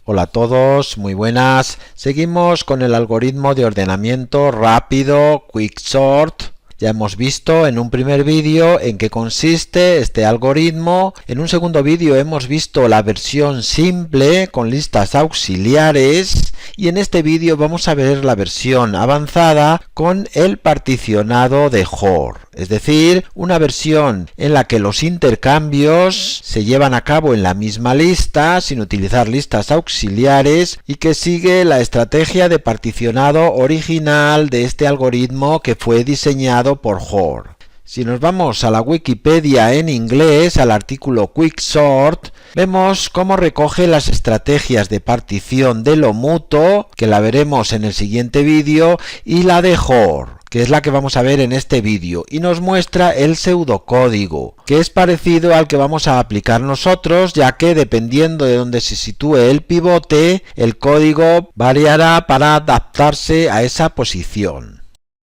Hola a todos, muy buenas. Seguimos con el algoritmo de ordenamiento rápido Quicksort. Ya hemos visto en un primer vídeo en qué consiste este algoritmo. En un segundo vídeo hemos visto la versión simple con listas auxiliares. Y en este vídeo vamos a ver la versión avanzada con el particionado de Hoare. Es decir, una versión en la que los intercambios se llevan a cabo en la misma lista sin utilizar listas auxiliares y que sigue la estrategia de particionado original de este algoritmo que fue diseñado por Hoare. Si nos vamos a la Wikipedia en inglés, al artículo Quicksort, vemos cómo recoge las estrategias de partición de lo mutuo, que la veremos en el siguiente vídeo, y la de Hoare, que es la que vamos a ver en este vídeo, y nos muestra el pseudocódigo, que es parecido al que vamos a aplicar nosotros, ya que dependiendo de dónde se sitúe el pivote, el código variará para adaptarse a esa posición.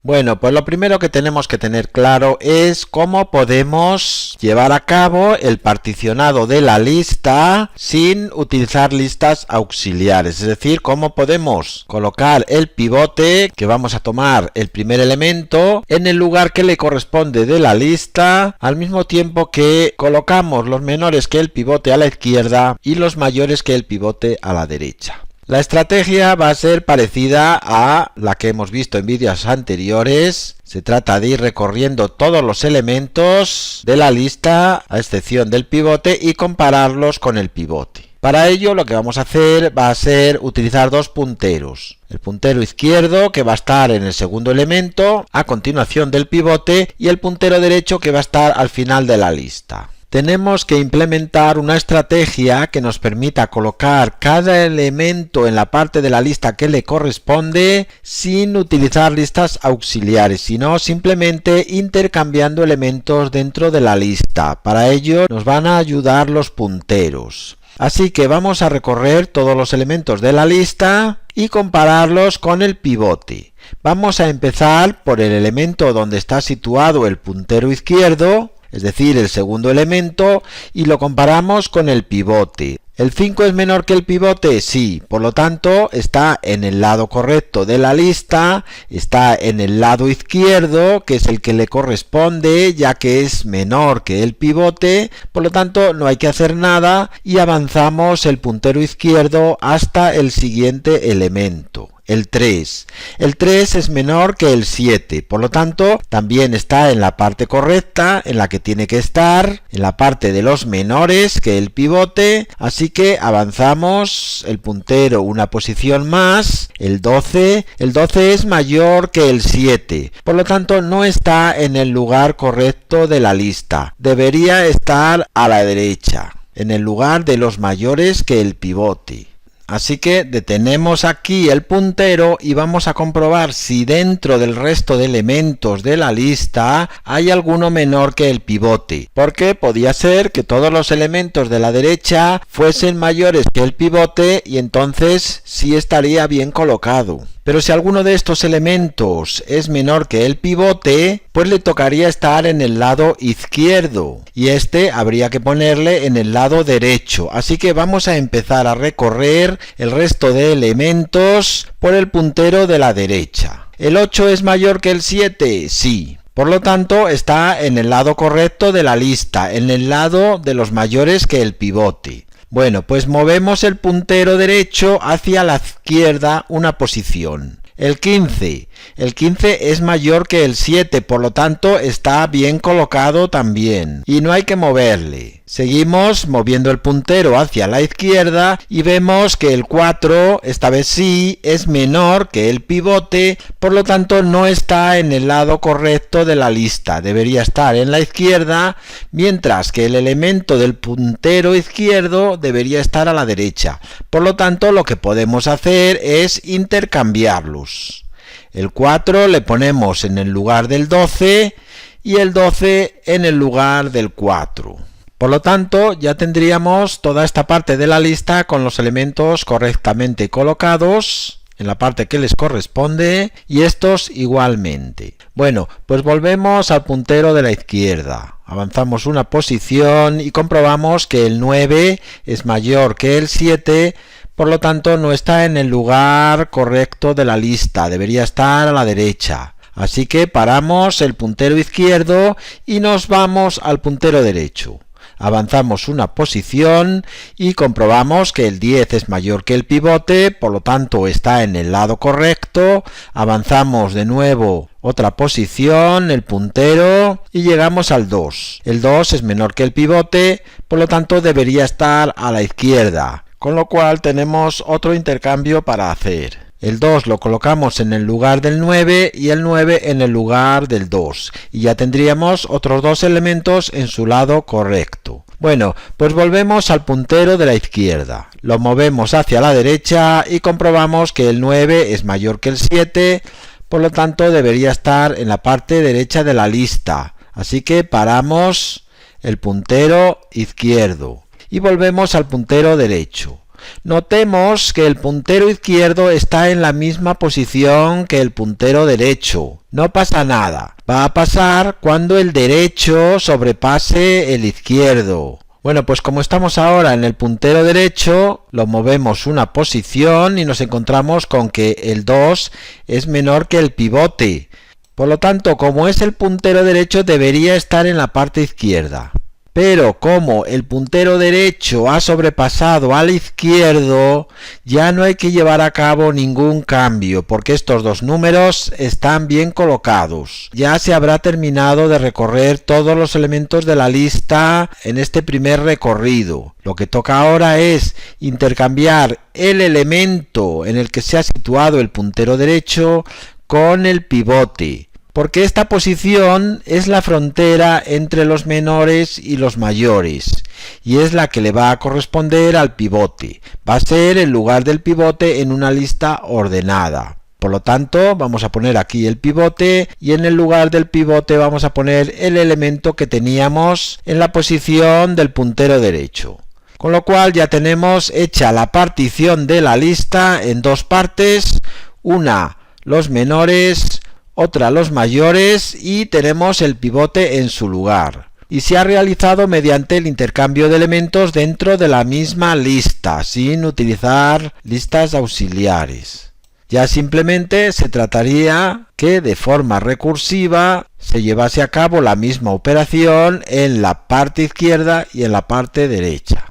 Bueno, pues lo primero que tenemos que tener claro es cómo podemos llevar a cabo el particionado de la lista sin utilizar listas auxiliares. Es decir, cómo podemos colocar el pivote, que vamos a tomar el primer elemento, en el lugar que le corresponde de la lista, al mismo tiempo que colocamos los menores que el pivote a la izquierda y los mayores que el pivote a la derecha. La estrategia va a ser parecida a la que hemos visto en vídeos anteriores. Se trata de ir recorriendo todos los elementos de la lista, a excepción del pivote, y compararlos con el pivote. Para ello lo que vamos a hacer va a ser utilizar dos punteros. El puntero izquierdo, que va a estar en el segundo elemento, a continuación del pivote, y el puntero derecho, que va a estar al final de la lista. Tenemos que implementar una estrategia que nos permita colocar cada elemento en la parte de la lista que le corresponde sin utilizar listas auxiliares, sino simplemente intercambiando elementos dentro de la lista. Para ello nos van a ayudar los punteros. Así que vamos a recorrer todos los elementos de la lista y compararlos con el pivote. Vamos a empezar por el elemento donde está situado el puntero izquierdo, es decir, el segundo elemento, y lo comparamos con el pivote. ¿El 5 es menor que el pivote? Sí, por lo tanto está en el lado correcto de la lista, está en el lado izquierdo, que es el que le corresponde, ya que es menor que el pivote, por lo tanto no hay que hacer nada y avanzamos el puntero izquierdo hasta el siguiente elemento. El 3. El 3 es menor que el 7, por lo tanto también está en la parte correcta, en la que tiene que estar, en la parte de los menores que el pivote, así que avanzamos el puntero una posición más, el 12. El 12 es mayor que el 7, por lo tanto no está en el lugar correcto de la lista, debería estar a la derecha, en el lugar de los mayores que el pivote. Así que detenemos aquí el puntero y vamos a comprobar si dentro del resto de elementos de la lista hay alguno menor que el pivote, porque podía ser que todos los elementos de la derecha fuesen mayores que el pivote y entonces sí estaría bien colocado. Pero si alguno de estos elementos es menor que el pivote, pues le tocaría estar en el lado izquierdo y este habría que ponerle en el lado derecho. Así que vamos a empezar a recorrer el resto de elementos por el puntero de la derecha. ¿El 8 es mayor que el 7? Sí. Por lo tanto, está en el lado correcto de la lista, en el lado de los mayores que el pivote. Bueno, pues movemos el puntero derecho hacia la izquierda una posición. El 15. El 15 es mayor que el 7, por lo tanto está bien colocado también. Y no hay que moverle. Seguimos moviendo el puntero hacia la izquierda y vemos que el 4, esta vez sí, es menor que el pivote, por lo tanto no está en el lado correcto de la lista. Debería estar en la izquierda, mientras que el elemento del puntero izquierdo debería estar a la derecha. Por lo tanto, lo que podemos hacer es intercambiarlos. El 4 le ponemos en el lugar del 12 y el 12 en el lugar del 4. Por lo tanto, ya tendríamos toda esta parte de la lista con los elementos correctamente colocados en la parte que les corresponde y estos igualmente. Bueno, pues volvemos al puntero de la izquierda. Avanzamos una posición y comprobamos que el 9 es mayor que el 7, por lo tanto no está en el lugar correcto de la lista, debería estar a la derecha. Así que paramos el puntero izquierdo y nos vamos al puntero derecho. Avanzamos una posición y comprobamos que el 10 es mayor que el pivote, por lo tanto está en el lado correcto. Avanzamos de nuevo otra posición, el puntero, y llegamos al 2. El 2 es menor que el pivote, por lo tanto debería estar a la izquierda, con lo cual tenemos otro intercambio para hacer. El 2 lo colocamos en el lugar del 9 y el 9 en el lugar del 2. Y ya tendríamos otros dos elementos en su lado correcto. Bueno, pues volvemos al puntero de la izquierda. Lo movemos hacia la derecha y comprobamos que el 9 es mayor que el 7. Por lo tanto, debería estar en la parte derecha de la lista. Así que paramos el puntero izquierdo y volvemos al puntero derecho. Notemos que el puntero izquierdo está en la misma posición que el puntero derecho. No pasa nada. Va a pasar cuando el derecho sobrepase el izquierdo. Bueno, pues como estamos ahora en el puntero derecho, lo movemos una posición y nos encontramos con que el 2 es menor que el pivote. Por lo tanto, como es el puntero derecho, debería estar en la parte izquierda. Pero como el puntero derecho ha sobrepasado al izquierdo, ya no hay que llevar a cabo ningún cambio, porque estos dos números están bien colocados. Ya se habrá terminado de recorrer todos los elementos de la lista en este primer recorrido. Lo que toca ahora es intercambiar el elemento en el que se ha situado el puntero derecho con el pivote, porque esta posición es la frontera entre los menores y los mayores, y es la que le va a corresponder al pivote. Va a ser el lugar del pivote en una lista ordenada. Por lo tanto, vamos a poner aquí el pivote, y en el lugar del pivote vamos a poner el elemento que teníamos en la posición del puntero derecho. Con lo cual ya tenemos hecha la partición de la lista en dos partes, una los menores, otra los mayores, y tenemos el pivote en su lugar. Y se ha realizado mediante el intercambio de elementos dentro de la misma lista, sin utilizar listas auxiliares. Ya simplemente se trataría que de forma recursiva se llevase a cabo la misma operación en la parte izquierda y en la parte derecha.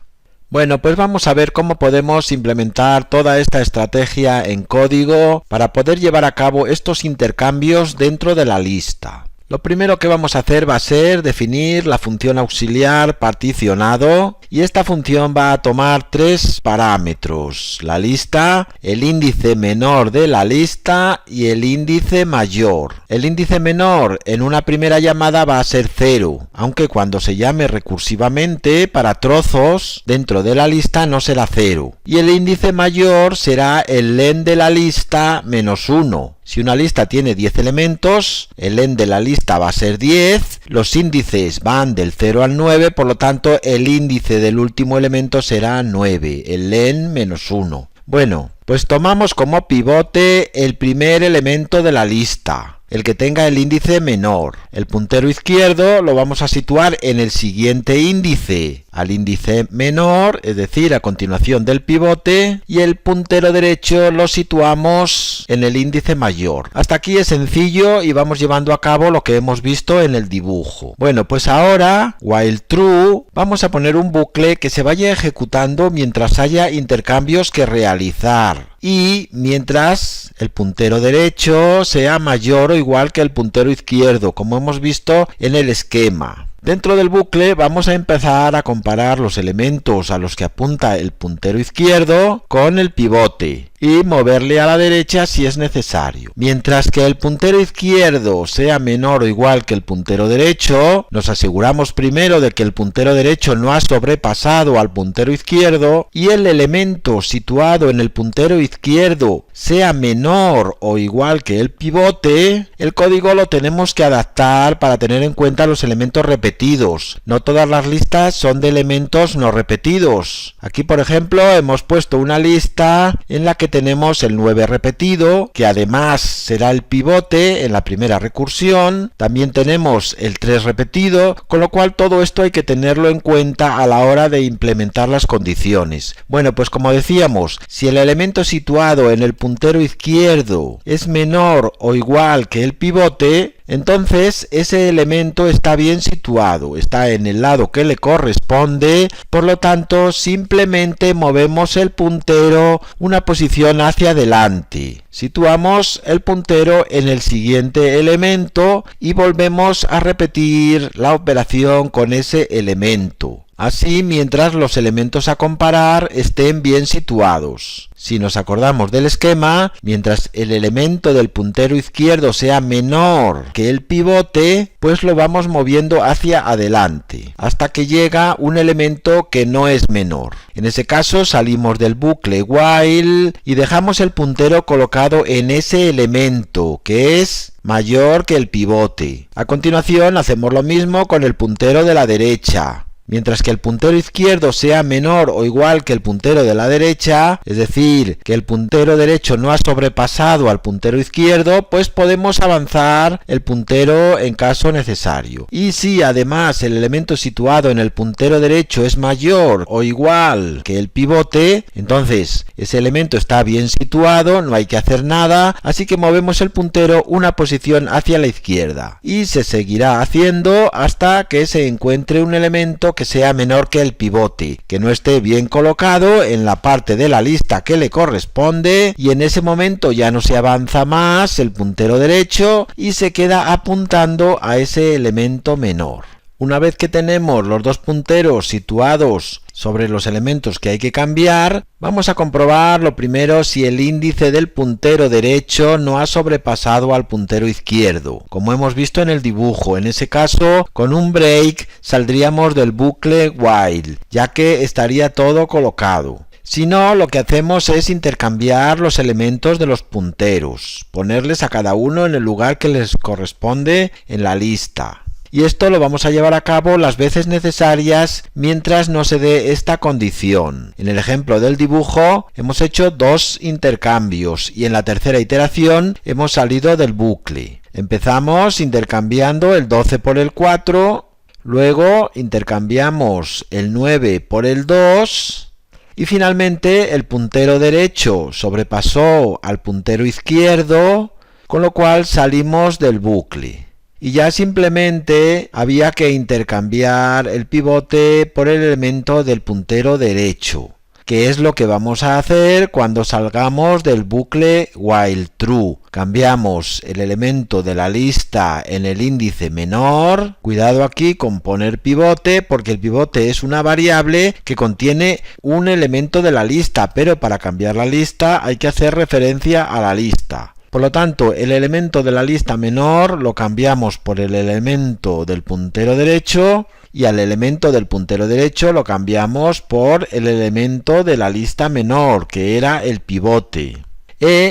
Bueno, pues vamos a ver cómo podemos implementar toda esta estrategia en código para poder llevar a cabo estos intercambios dentro de la lista. Lo primero que vamos a hacer va a ser definir la función auxiliar particionado, y esta función va a tomar tres parámetros: la lista, el índice menor de la lista y el índice mayor. El índice menor en una primera llamada va a ser 0, aunque cuando se llame recursivamente para trozos dentro de la lista no será 0. Y el índice mayor será el len de la lista menos 1. Si una lista tiene 10 elementos, el len de la lista va a ser 10, los índices van del 0 al 9, por lo tanto el índice del último elemento será 9, el len menos 1. Bueno, pues tomamos como pivote el primer elemento de la lista, el que tenga el índice menor. El puntero izquierdo lo vamos a situar en el siguiente índice, al índice menor, es decir, a continuación del pivote, y el puntero derecho lo situamos en el índice mayor. Hasta aquí es sencillo y vamos llevando a cabo lo que hemos visto en el dibujo. Bueno, pues ahora, while true, vamos a poner un bucle que se vaya ejecutando mientras haya intercambios que realizar, y mientras el puntero derecho sea mayor o igual que el puntero izquierdo, como hemos visto en el esquema. Dentro del bucle vamos a empezar a comparar los elementos a los que apunta el puntero izquierdo con el pivote y moverle a la derecha si es necesario. Mientras que el puntero izquierdo sea menor o igual que el puntero derecho, nos aseguramos primero de que el puntero derecho no ha sobrepasado al puntero izquierdo, y el elemento situado en el puntero izquierdo sea menor o igual que el pivote, el código lo tenemos que adaptar para tener en cuenta los elementos repetidos. No todas las listas son de elementos no repetidos. Aquí, por ejemplo, hemos puesto una lista en la que tenemos el 9 repetido, que además será el pivote en la primera recursión. También tenemos el 3 repetido, con lo cual todo esto hay que tenerlo en cuenta a la hora de implementar las condiciones. Bueno, pues como decíamos, si el elemento situado en el puntero izquierdo es menor o igual que el pivote, entonces ese elemento está bien situado, está en el lado que le corresponde, por lo tanto simplemente movemos el puntero una posición hacia adelante. Situamos el puntero en el siguiente elemento y volvemos a repetir la operación con ese elemento. Así, mientras los elementos a comparar estén bien situados. Si nos acordamos del esquema, mientras el elemento del puntero izquierdo sea menor que el pivote, pues lo vamos moviendo hacia adelante, hasta que llega un elemento que no es menor. En ese caso salimos del bucle while y dejamos el puntero colocado en ese elemento, que es mayor que el pivote. A continuación hacemos lo mismo con el puntero de la derecha. Mientras que el puntero izquierdo sea menor o igual que el puntero de la derecha, es decir, que el puntero derecho no ha sobrepasado al puntero izquierdo, pues podemos avanzar el puntero en caso necesario. Y si además el elemento situado en el puntero derecho es mayor o igual que el pivote, entonces ese elemento está bien situado, no hay que hacer nada, así que movemos el puntero una posición hacia la izquierda. Y se seguirá haciendo hasta que se encuentre un elemento que sea menor que el pivote, que no esté bien colocado en la parte de la lista que le corresponde, y en ese momento ya no se avanza más el puntero derecho y se queda apuntando a ese elemento menor. Una vez que tenemos los dos punteros situados sobre los elementos que hay que cambiar, vamos a comprobar lo primero si el índice del puntero derecho no ha sobrepasado al puntero izquierdo, como hemos visto en el dibujo. En ese caso, con un break saldríamos del bucle while, ya que estaría todo colocado. Si no, lo que hacemos es intercambiar los elementos de los punteros, ponerles a cada uno en el lugar que les corresponde en la lista. Y esto lo vamos a llevar a cabo las veces necesarias mientras no se dé esta condición. En el ejemplo del dibujo hemos hecho dos intercambios y en la tercera iteración hemos salido del bucle. Empezamos intercambiando el 12 por el 4, luego intercambiamos el 9 por el 2 y finalmente el puntero derecho sobrepasó al puntero izquierdo, con lo cual salimos del bucle. Y ya simplemente había que intercambiar el pivote por el elemento del puntero derecho, que es lo que vamos a hacer cuando salgamos del bucle while true. Cambiamos el elemento de la lista en el índice menor. Cuidado aquí con poner pivote, porque el pivote es una variable que contiene un elemento de la lista, pero para cambiar la lista hay que hacer referencia a la lista. Por lo tanto, el elemento de la lista menor lo cambiamos por el elemento del puntero derecho y al elemento del puntero derecho lo cambiamos por el elemento de la lista menor, que era el pivote.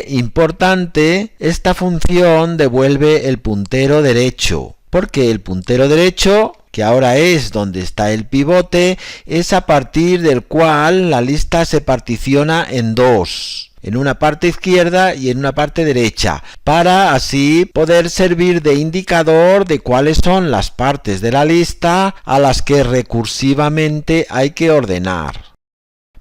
Importante, esta función devuelve el puntero derecho, porque el puntero derecho, que ahora es donde está el pivote, es a partir del cual la lista se particiona en dos. En una parte izquierda y en una parte derecha, para así poder servir de indicador de cuáles son las partes de la lista a las que recursivamente hay que ordenar.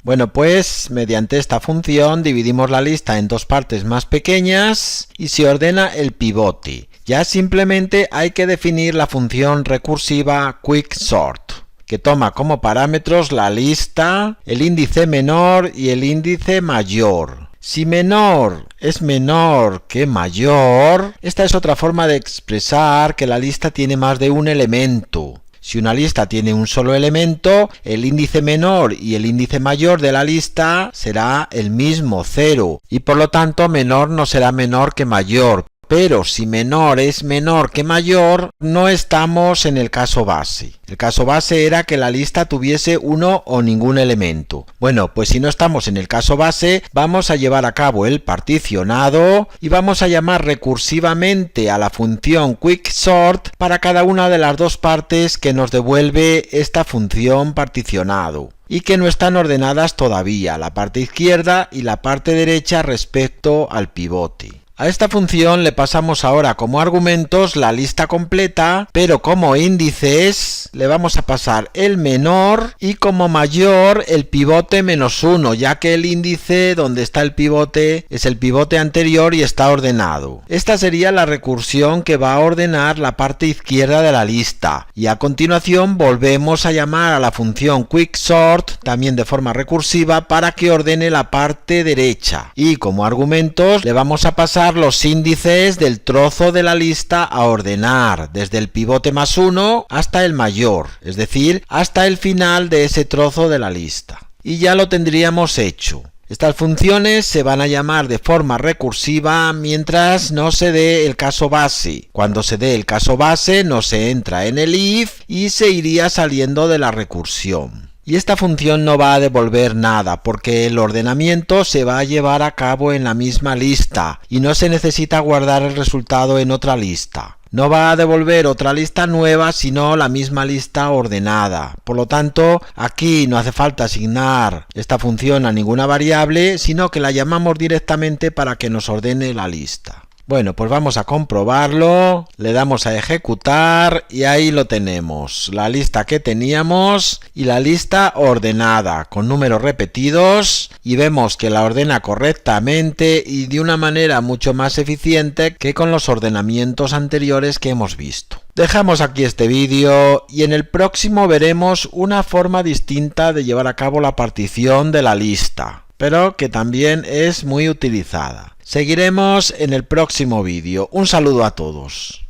Bueno, pues mediante esta función dividimos la lista en dos partes más pequeñas y se ordena el pivote. Ya simplemente hay que definir la función recursiva quicksort, que toma como parámetros la lista, el índice menor y el índice mayor. Si menor es menor que mayor, esta es otra forma de expresar que la lista tiene más de un elemento. Si una lista tiene un solo elemento, el índice menor y el índice mayor de la lista será el mismo, 0, y por lo tanto menor no será menor que mayor, pero si menor es menor que mayor, no estamos en el caso base. El caso base era que la lista tuviese uno o ningún elemento. Bueno, pues si no estamos en el caso base, vamos a llevar a cabo el particionado y vamos a llamar recursivamente a la función quicksort para cada una de las dos partes que nos devuelve esta función particionado y que no están ordenadas todavía, la parte izquierda y la parte derecha respecto al pivote. A esta función le pasamos ahora como argumentos la lista completa, pero como índices le vamos a pasar el menor y como mayor el pivote -1, ya que el índice donde está el pivote es el pivote anterior y está ordenado. Esta sería la recursión que va a ordenar la parte izquierda de la lista. Y a continuación volvemos a llamar a la función quicksort, también de forma recursiva, para que ordene la parte derecha. Y como argumentos le vamos a pasar los índices del trozo de la lista a ordenar, desde el pivote +1 hasta el mayor, es decir, hasta el final de ese trozo de la lista. Y ya lo tendríamos hecho. Estas funciones se van a llamar de forma recursiva mientras no se dé el caso base. Cuando se dé el caso base no se entra en el if y se iría saliendo de la recursión. Y esta función no va a devolver nada porque el ordenamiento se va a llevar a cabo en la misma lista y no se necesita guardar el resultado en otra lista. No va a devolver otra lista nueva sino la misma lista ordenada. Por lo tanto, aquí no hace falta asignar esta función a ninguna variable, sino que la llamamos directamente para que nos ordene la lista. Bueno, pues vamos a comprobarlo, le damos a ejecutar y ahí lo tenemos, la lista que teníamos y la lista ordenada con números repetidos y vemos que la ordena correctamente y de una manera mucho más eficiente que con los ordenamientos anteriores que hemos visto. Dejamos aquí este vídeo y en el próximo veremos una forma distinta de llevar a cabo la partición de la lista, pero que también es muy utilizada. Seguiremos en el próximo vídeo. Un saludo a todos.